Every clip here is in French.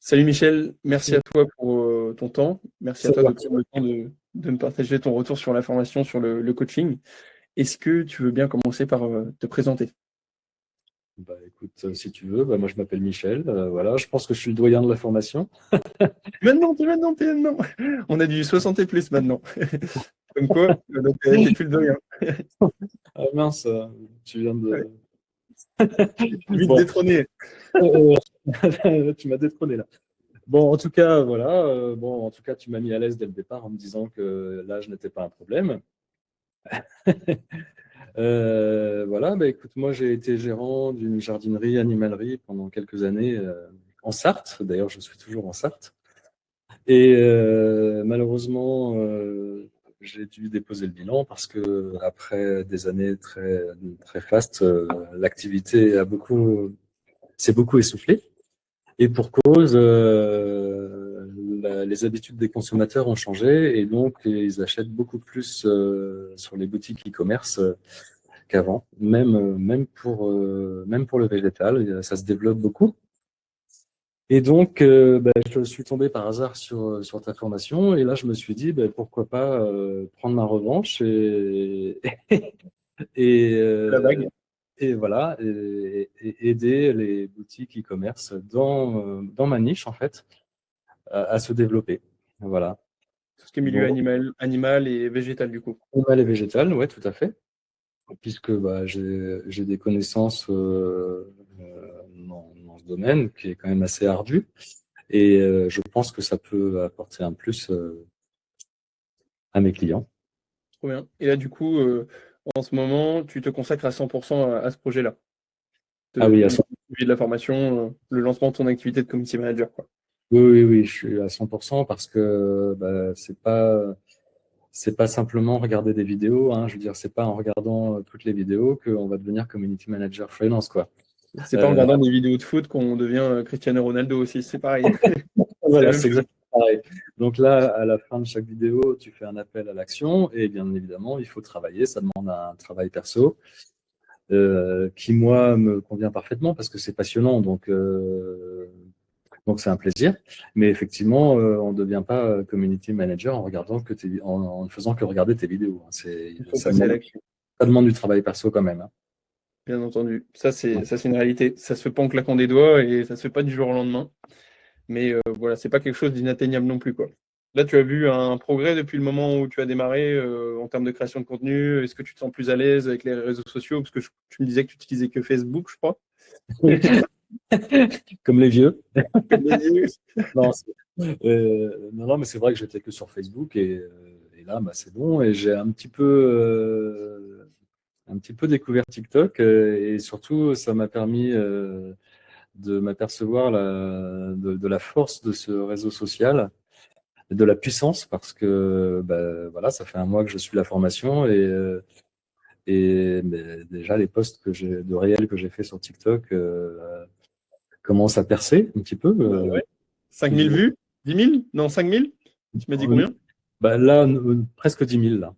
Salut Michel, merci à toi pour ton temps. Merci à toi de Salut. prendre le temps de me partager ton retour sur la formation sur le coaching. Est-ce que tu veux bien commencer par te présenter? Bah, écoute, si tu veux, bah, moi je m'appelle Michel. Voilà, je pense que je suis le doyen de la formation. Maintenant. On a du 60 et plus maintenant. Comme quoi, donc, t'es plus le doyen. Ah mince, tu viens Ouais, de. vite Bon, détrôné. tu m'as détrôné là. Bon, en tout cas, voilà. Bon, en tout cas, tu m'as mis à l'aise dès le départ en me disant que l'âge n'était pas un problème. Voilà, bah, écoute, moi j'ai été gérant d'une jardinerie animalerie pendant quelques années en Sarthe. D'ailleurs, je suis toujours en Sarthe. Et malheureusement, j'ai dû déposer le bilan parce que après des années très très fastes, l'activité s'est beaucoup essoufflée. Et pour cause, les habitudes des consommateurs ont changé et donc ils achètent beaucoup plus sur les boutiques e-commerce qu'avant. Même pour le végétal, ça se développe beaucoup. Et donc, bah, je suis tombé par hasard sur ta formation et là, je me suis dit, bah, pourquoi pas prendre ma revanche et, La euh, bague. et voilà, et aider les boutiques e-commerce dans ma niche, en fait, à se développer. Voilà. Tout ce qui est milieu Donc, animal et végétal du coup. animal et végétal, ouais, tout à fait, puisque bah, j'ai des connaissances dans ce domaine qui est quand même assez ardu. Et je pense que ça peut apporter un plus à mes clients. Trop bien. Et là du coup, en ce moment, tu te consacres à 100% à ce projet-là. Ah oui, Le suivi de la formation, le lancement de ton activité de community manager, quoi. oui, je suis à 100% parce que bah, c'est pas simplement regarder des vidéos, hein. Je veux dire, c'est pas en regardant toutes les vidéos qu'on va devenir community manager freelance, quoi. C'est pas en Euh, regardant des vidéos de foot qu'on devient Cristiano Ronaldo aussi, c'est pareil. C'est la voilà, même c'est chose. exactement pareil. Donc là, à la fin de chaque vidéo, tu fais un appel à l'action et bien évidemment, il faut travailler. Ça demande un travail perso qui, moi, me convient parfaitement parce que c'est passionnant. Donc c'est un plaisir, mais effectivement, on ne devient pas community manager en regardant en ne faisant que regarder tes vidéos, hein. Il faut passer à l'action, Ça demande du travail perso quand même, hein. bien entendu. Ça, c'est une réalité. Ça se fait pas en claquant des doigts et ça se fait pas du jour au lendemain. Mais voilà, c'est pas quelque chose d'inatteignable non plus, quoi. Là, tu as vu un progrès depuis le moment où tu as démarré en termes de création de contenu. Est-ce que tu te sens plus à l'aise avec les réseaux sociaux? Parce que tu me disais que tu utilisais que Facebook, je crois. Comme les vieux. Comme les vieux. Non, non, mais c'est vrai que j'étais que sur Facebook et là, bah, c'est bon. Et j'ai un petit peu découvert TikTok et surtout, ça m'a permis de m'apercevoir de la force de ce réseau social, de la puissance, parce que bah, voilà, ça fait un mois que je suis la formation et mais déjà les posts de réels que j'ai fait sur TikTok commencent à percer un petit peu. Ouais. 5000 Plus vues? 10 000? Non, 5000? Tu m'as dit ou- combien? bah, là, presque 10 000 là.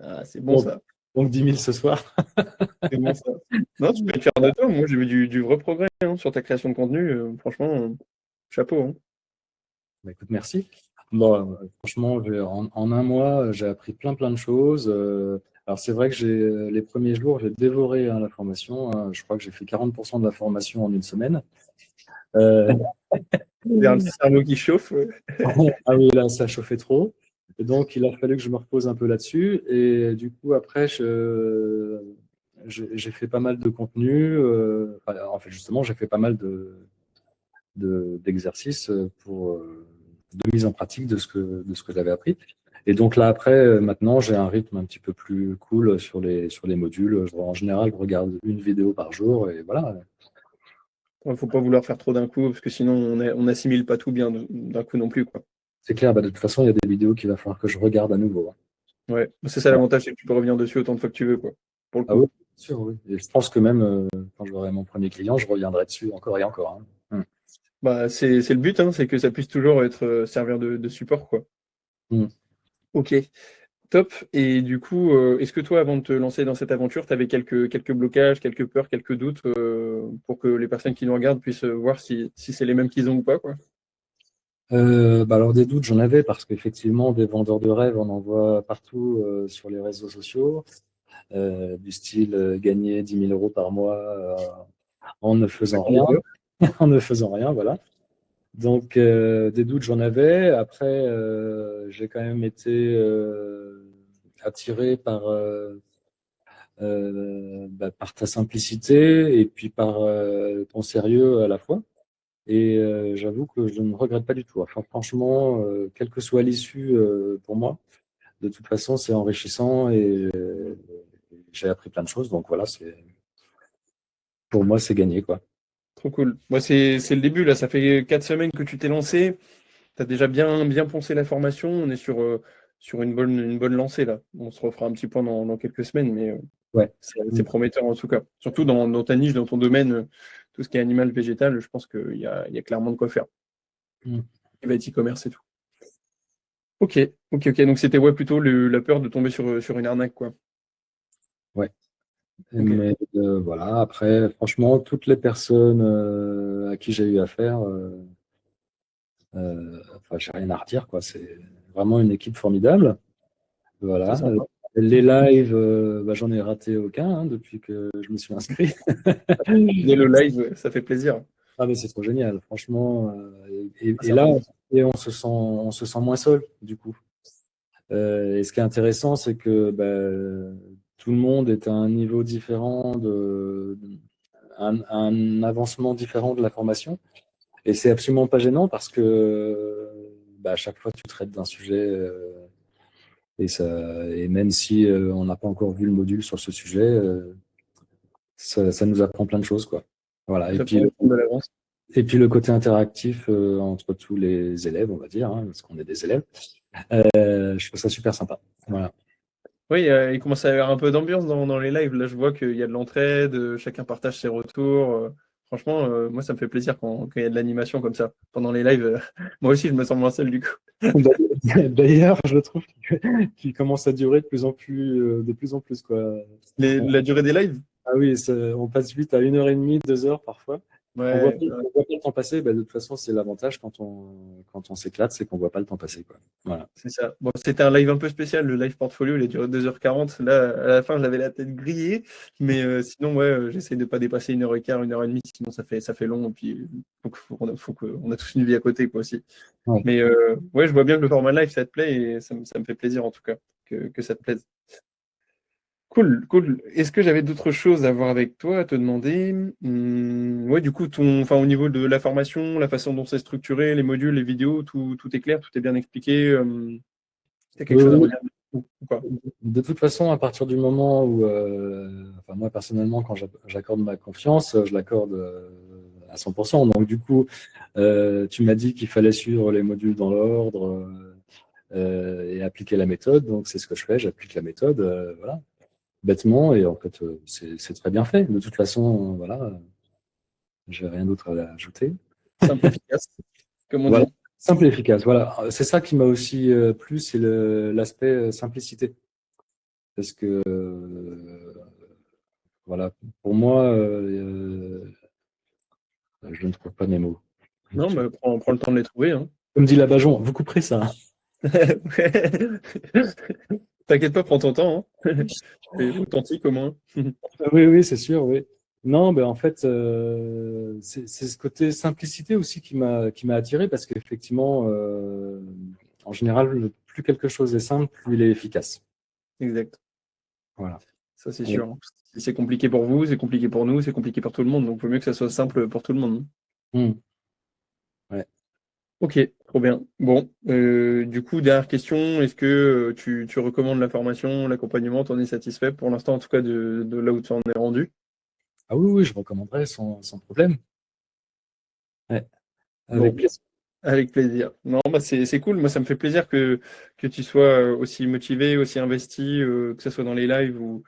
Ah, c'est bon Donc, ça. donc 10 000 ce soir. C'est bon ça. Non, tu peux être fier de toi. Moi, j'ai vu du vrai progrès hein, sur ta création de contenu. Franchement, chapeau, hein. Bah, écoute, merci. Bon, franchement, en un mois, j'ai appris plein de choses. Alors, c'est vrai que les premiers jours, j'ai dévoré hein, la formation, hein. Je crois que j'ai fait 40% de la formation en une semaine. Euh, C'est-à-dire le cerveau qui chauffe. ah oui, là, ça chauffait trop. Et donc, il a fallu que je me repose un peu là-dessus. Et du coup, après, j'ai fait pas mal de contenu. En fait, justement, j'ai fait pas mal d'exercices de mise en pratique de ce que j'avais appris. Et donc là, après, maintenant, j'ai un rythme un petit peu plus cool sur les modules. En général, je regarde une vidéo par jour et voilà. Il ne faut pas vouloir faire trop d'un coup, parce que sinon, on n'assimile pas tout bien d'un coup non plus, quoi. C'est clair, bah, de toute façon, il y a des vidéos qu'il va falloir que je regarde à nouveau, hein. Ouais, c'est ça l'avantage, c'est que tu peux revenir dessus autant de fois que tu veux, quoi. Pour le Ah coup. oui, bien sûr, oui. Et je pense que même quand j'aurai mon premier client, je reviendrai dessus encore et encore, hein. Bah, c'est le but, hein, c'est que ça puisse toujours être servir de support, quoi. Mm. Ok, top. Et du coup, est-ce que toi, avant de te lancer dans cette aventure, tu avais quelques blocages, quelques peurs, quelques doutes pour que les personnes qui nous regardent puissent voir si c'est les mêmes qu'ils ont ou pas, quoi? Alors des doutes, j'en avais parce qu'effectivement, des vendeurs de rêves, on en voit partout sur les réseaux sociaux, du style gagner 10 000 euros par mois en ne faisant rien, en ne faisant rien, voilà. Donc des doutes, j'en avais. Après, j'ai quand même été attiré par ta simplicité et puis par ton sérieux à la fois. Et j'avoue que je ne regrette pas du tout. Enfin, franchement, quelle que soit l'issue pour moi, de toute façon, c'est enrichissant et j'ai appris plein de choses. Donc voilà, pour moi, c'est gagné, quoi. Trop cool. Moi, c'est le début, là. Ça fait 4 semaines que tu t'es lancé. Tu as déjà bien poncé la formation. On est sur une bonne lancée, là. On se refera un petit point dans quelques semaines, mais Ouais. c'est prometteur en tout cas. Surtout dans ta niche, dans ton domaine, tout ce qui est animal, végétal, je pense qu'il y a clairement de quoi faire. Mm. Il va être e-commerce et tout. Ok. Donc c'était plutôt la peur de tomber sur une arnaque, quoi. Ouais. Ok. Mais voilà, après, franchement, toutes les personnes à qui j'ai eu affaire, enfin, j'ai rien à redire, quoi. C'est vraiment une équipe formidable. C'est Voilà. sympa. Les lives, j'en ai raté aucun depuis que je me suis inscrit. Dès le live, ça fait plaisir. Ah, mais c'est trop génial, franchement. Ah, Et c'est un là, plaisir. on se sent moins seul, du coup. Et ce qui est intéressant, c'est que tout le monde est à un niveau différent, un avancement différent de la formation. Et c'est absolument pas gênant parce que à chaque fois, tu traites d'un sujet. Et même si on n'a pas encore vu le module sur ce sujet, ça nous apprend plein de choses, quoi. Voilà. Ça prend de l'avance. Et puis le côté interactif entre tous les élèves, on va dire, hein, parce qu'on est des élèves, je trouve ça super sympa. Voilà. Oui, il commence à y avoir un peu d'ambiance dans les lives. Là, je vois qu'il y a de l'entraide, chacun partage ses retours. Franchement, moi, ça me fait plaisir quand il y a de l'animation comme ça. Pendant les lives, moi aussi, je me sens moins seul du coup. D'ailleurs, je trouve qu'il commence à durer de plus en plus, quoi. La durée des lives? Ah oui, on passe vite à 1h30, 2 heures parfois. On voit, Ouais, pas- ouais, on voit pas le temps passer. De toute façon, c'est l'avantage quand on s'éclate, c'est qu'on voit pas le temps passer, quoi. Voilà. c'est ça. Bon, c'était un live un peu spécial, le live portfolio, il a duré 2h40. Là, à la fin, j'avais la tête grillée. Mais sinon, ouais, j'essaie de ne pas dépasser 1h15, 1h30, sinon ça fait long. Et puis, faut qu'on a tous une vie à côté, quoi, aussi. Ouais. Mais ouais, je vois bien que le format live, ça te plaît et ça me fait plaisir en tout cas que ça te plaise. Cool. Est-ce que j'avais d'autres choses à voir avec toi, à te demander? Ouais, du coup, au niveau de la formation, la façon dont c'est structuré, les modules, les vidéos, tout est clair, tout est bien expliqué. T'as quelque chose à Oui, redire ou pas? de toute façon, à partir du moment où, enfin, moi personnellement, quand j'accorde ma confiance, je l'accorde à 100%. Donc du coup, tu m'as dit qu'il fallait suivre les modules dans l'ordre et appliquer la méthode. Donc c'est ce que je fais, j'applique la méthode, voilà, bêtement. Et en fait, c'est très bien fait. De toute façon, voilà, j'ai rien d'autre à ajouter. Simple, efficace, comme on Voilà, dit. simple et efficace. Voilà, c'est ça qui m'a aussi plu, c'est l'aspect simplicité. Parce que voilà, pour moi, je ne trouve pas mes mots. Non, mais prends le temps de les trouver, hein. Comme dit la Bajon, vous couperez ça. T'inquiète pas, prends ton temps, hein. C'est authentique au moins. Oui, oui, c'est sûr, oui. Non, en fait, c'est ce côté simplicité aussi qui m'a attiré parce qu'effectivement, en général, plus quelque chose est simple, plus il est efficace. Exact. Voilà. Ça, c'est sûr. Si c'est compliqué pour vous, c'est compliqué pour nous, c'est compliqué pour tout le monde. Donc, il vaut mieux que ça soit simple pour tout le monde. Hmm. Ouais. Ok, trop bien. Bon, du coup, dernière question, est-ce que tu recommandes la formation, l'accompagnement, t'en es satisfait pour l'instant, en tout cas, de là où tu en es rendu? Ah oui, oui, je recommanderais sans problème. Ouais. Avec Bon, plaisir. avec plaisir. Non, bah c'est cool. Moi, ça me fait plaisir que tu sois aussi motivé, aussi investi, que ce soit dans les lives ou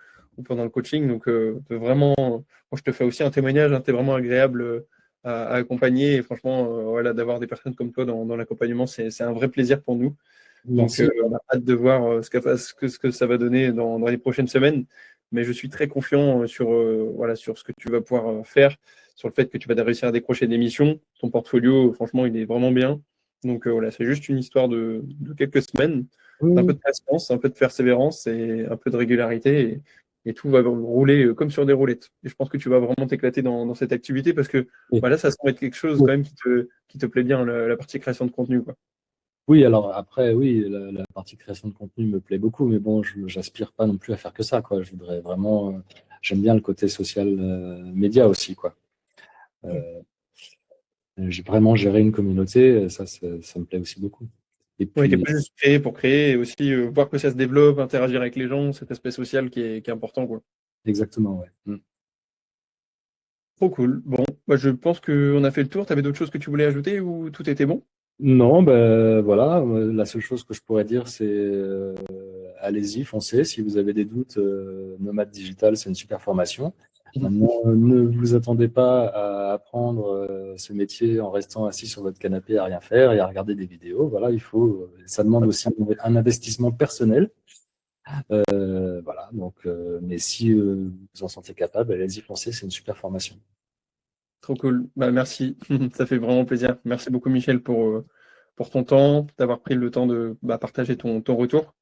pendant le coaching. Donc, vraiment, moi, je te fais aussi un témoignage. Hein, tu es vraiment agréable à accompagner. Et franchement, voilà, d'avoir des personnes comme toi dans l'accompagnement, c'est un vrai plaisir pour nous. Donc, Merci. hâte de voir ce que ça va donner dans les prochaines semaines. Mais je suis très confiant voilà, sur ce que tu vas pouvoir faire, sur le fait que tu vas réussir à décrocher des missions. Ton portfolio, franchement, il est vraiment bien. Donc voilà, c'est juste une histoire de quelques semaines, d'un peu Oui, de patience, un peu de persévérance et un peu de régularité. Et tout va rouler comme sur des roulettes. Et je pense que tu vas vraiment t'éclater dans cette activité parce que oui. voilà, ça semble être quelque chose Oui. quand même qui te plaît bien, la partie création de contenu, quoi. Oui, alors après, oui, la partie création de contenu me plaît beaucoup, mais bon, je j'aspire pas non plus à faire que ça, quoi. Je voudrais vraiment, j'aime bien le côté social média aussi, quoi. Euh, j'ai vraiment géré une communauté, ça me plaît aussi beaucoup. Et Oui, t'es puis, pas juste créé pour créer et aussi voir que ça se développe, interagir avec les gens, cet aspect social qui est important, quoi. exactement, ouais. Mm. Trop cool. Bon, bah, je pense qu'on a fait le tour. Tu avais d'autres choses que tu voulais ajouter ou tout était bon? Non, ben voilà, la seule chose que je pourrais dire, c'est allez-y, foncez. Si vous avez des doutes, Nomade Digital, c'est une super formation. Maintenant, ne vous attendez pas à apprendre ce métier en restant assis sur votre canapé à rien faire et à regarder des vidéos. Voilà, ça demande aussi un investissement personnel. Voilà, donc, mais si vous en sentez capable, allez-y, foncez, c'est une super formation. Trop cool. Bah, merci. Ça fait vraiment plaisir. Merci beaucoup, Michel, pour ton temps, d'avoir pris le temps de partager ton retour.